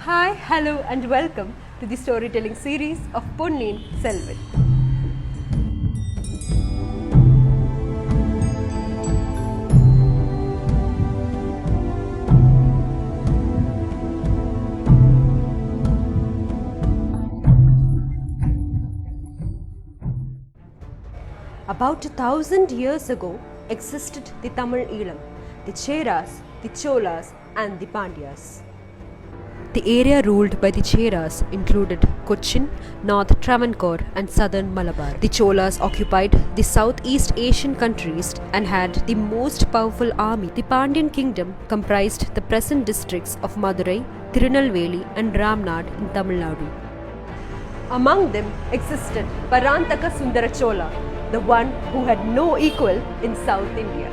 Hi, hello and welcome to the storytelling series of Ponniyin Selvan. About 1,000 years ago existed the Tamil Elam, the Cheras, the Cholas and the Pandyas. The area ruled by the Cheras included Cochin, North Travancore and Southern Malabar. The Cholas occupied the Southeast Asian countries and had the most powerful army. The Pandyan kingdom comprised the present districts of Madurai, Tirunelveli and Ramnad in Tamil Nadu. Among them existed King Sundara Chola, the one who had no equal in South India.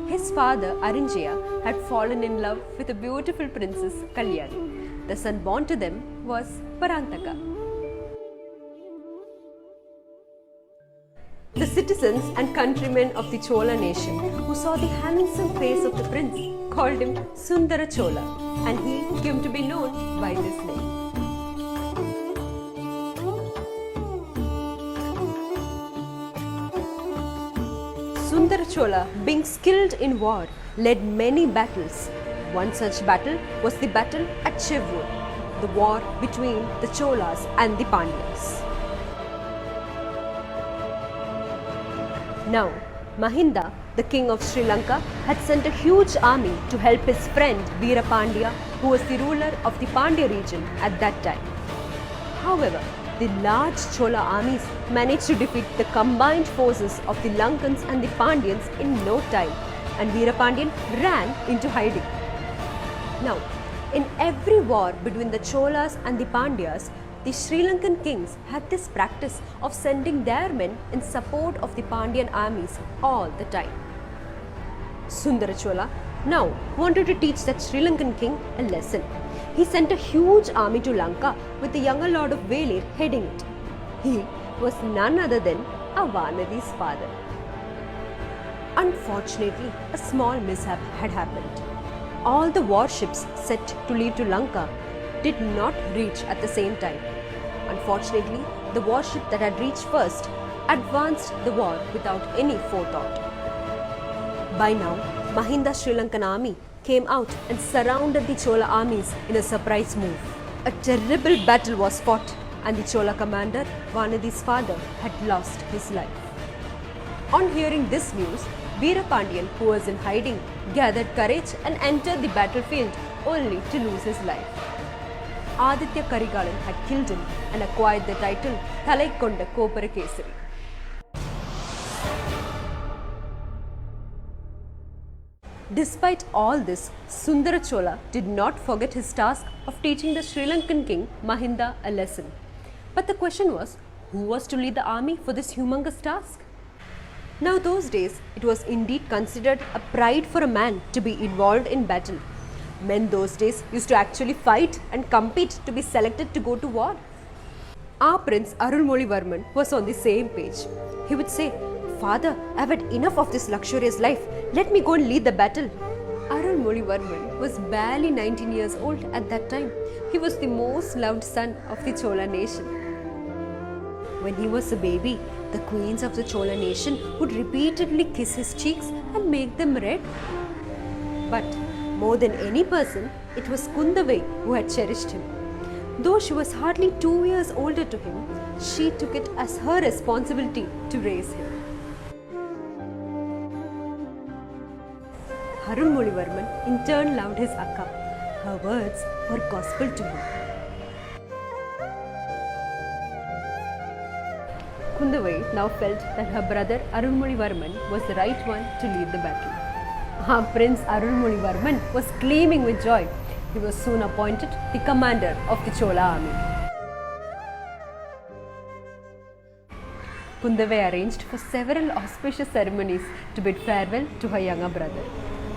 His father Arulmozhi had fallen in love with a beautiful princess Kalyani. The son born to them was Parantaka. The citizens and countrymen of the Chola nation who saw the handsome face of the prince called him Sundara Chola, and he came to be known by this name. Sundara Chola, being skilled in war, led many battles. One such battle was the battle at Chevur, the war between the Cholas and the Pandyas. Now, Mahinda, the king of Sri Lanka, had sent a huge army to help his friend Veera Pandya, who was the ruler of the Pandya region at that time. However, the large Chola armies managed to defeat the combined forces of the Lankans and the Pandyans in no time, and Veera Pandyan ran into hiding. Now, in every war between the Cholas and the Pandyas, the Sri Lankan kings had this practice of sending their men in support of the Pandyan armies all the time. Sundara Chola now wanted to teach that Sri Lankan king a lesson. He sent a huge army to Lanka with the younger lord of Velir heading it. He was none other than Avanadi's father. Unfortunately, a small mishap had happened. All the warships set to leave to Lanka did not reach at the same time. Unfortunately, the warship that had reached first advanced the war without any forethought. By now, Mahinda's Sri Lankan army came out and surrounded the Chola armies in a surprise move. A terrible battle was fought, and the Chola commander, Vanadi's father, had lost his life. On hearing this news, Veera Pandyan, who was in hiding, gathered courage and entered the battlefield only to lose his life. Aditya Karigalan had killed him and acquired the title Thalaikonda Kopara Kesari. Despite all this, Sundara Chola did not forget his task of teaching the Sri Lankan king Mahinda a lesson. But the question was, who was to lead the army for this humongous task? Now those days, it was indeed considered a pride for a man to be involved in battle. Men those days used to actually fight and compete to be selected to go to war. Our prince Arulmozhi Varman was on the same page. He would say, "Father, I've had enough of this luxurious life. Let me go and lead the battle." Arulmozhi Varman was barely 19 years old at that time. He was the most loved son of the Chola nation. When he was a baby, the queens of the Chola nation would repeatedly kiss his cheeks and make them red. But more than any person, it was Kundavai who had cherished him. Though she was hardly 2 years older to him, she took it as her responsibility to raise him. Arulmozhi Varman in turn loved his Akka. Her words were gospel to him. Kundavai now felt that her brother Arulmozhi Varman was the right one to lead the battle. Our prince Arulmozhi Varman was gleaming with joy. He was soon appointed the commander of the Chola army. Kundavai arranged for several auspicious ceremonies to bid farewell to her younger brother.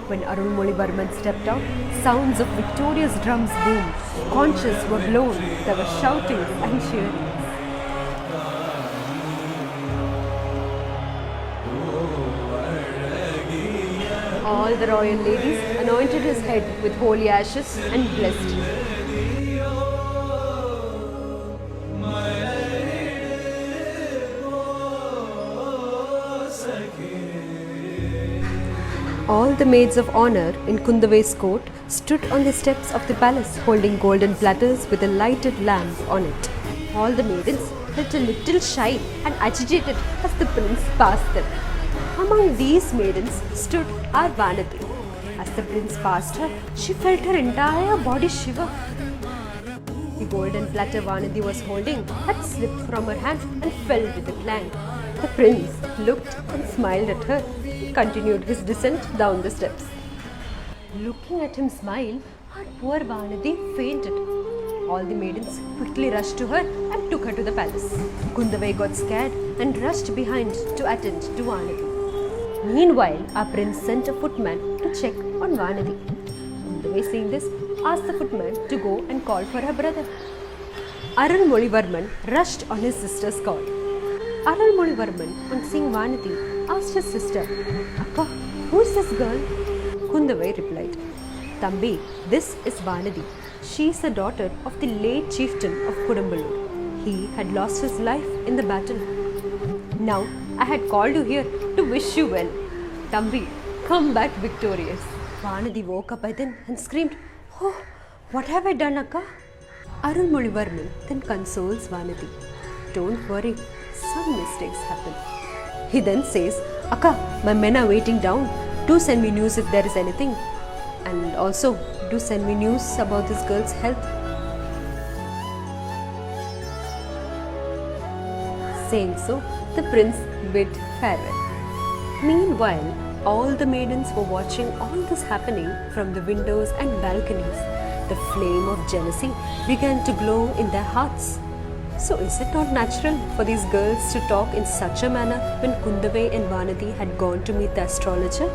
When Arulmozhi Varman stepped out, sounds of victorious drums boomed. Conches were blown. There were shoutings and cheering. All the royal ladies anointed his head with holy ashes and blessed him. All the maids of honor in Kundavai's court stood on the steps of the palace holding golden platters with a lighted lamp on it. All the maidens felt a little shy and agitated as the prince passed them. Among these maidens stood our Vanity. As the prince passed her, she felt her entire body shiver. The golden platter Vanity was holding had slipped from her hand and fell with a clang. The prince looked and smiled at her and continued his descent down the steps. Looking at him smile, our poor Vanity fainted. All the maidens quickly rushed to her and took her to the palace. Kundavai got scared and rushed behind to attend to Vanity. Meanwhile, our prince sent a footman to check on Vanity. Kundavai, seeing this, asked the footman to go and call for her brother. Arulmozhi Varman rushed on his sister's call. Arulmozhi Varman, on seeing Vanity, asked his sister, "Akka, who is this girl?" Kundavai replied, "Thambi, this is Vanity. She is the daughter of the late chieftain of Kudambalur. He had lost his life in the battle. Now, I had called you here to wish you well. Thambi, come back victorious." Vanity woke up by then and screamed, "Oh, what have I done, Akka?" Arulmozhi Varman then consoles Vanity. "Don't worry, some mistakes happen." He then says, "Akka, my men are waiting down. Do send me news if there is anything. And also, do send me news about this girl's health." Saying so, the prince bid farewell. Meanwhile, all the maidens were watching all this happening from the windows and balconies. The flame of jealousy began to glow in their hearts. So is it not natural for these girls to talk in such a manner when Kundavai and Vanity had gone to meet the astrologer?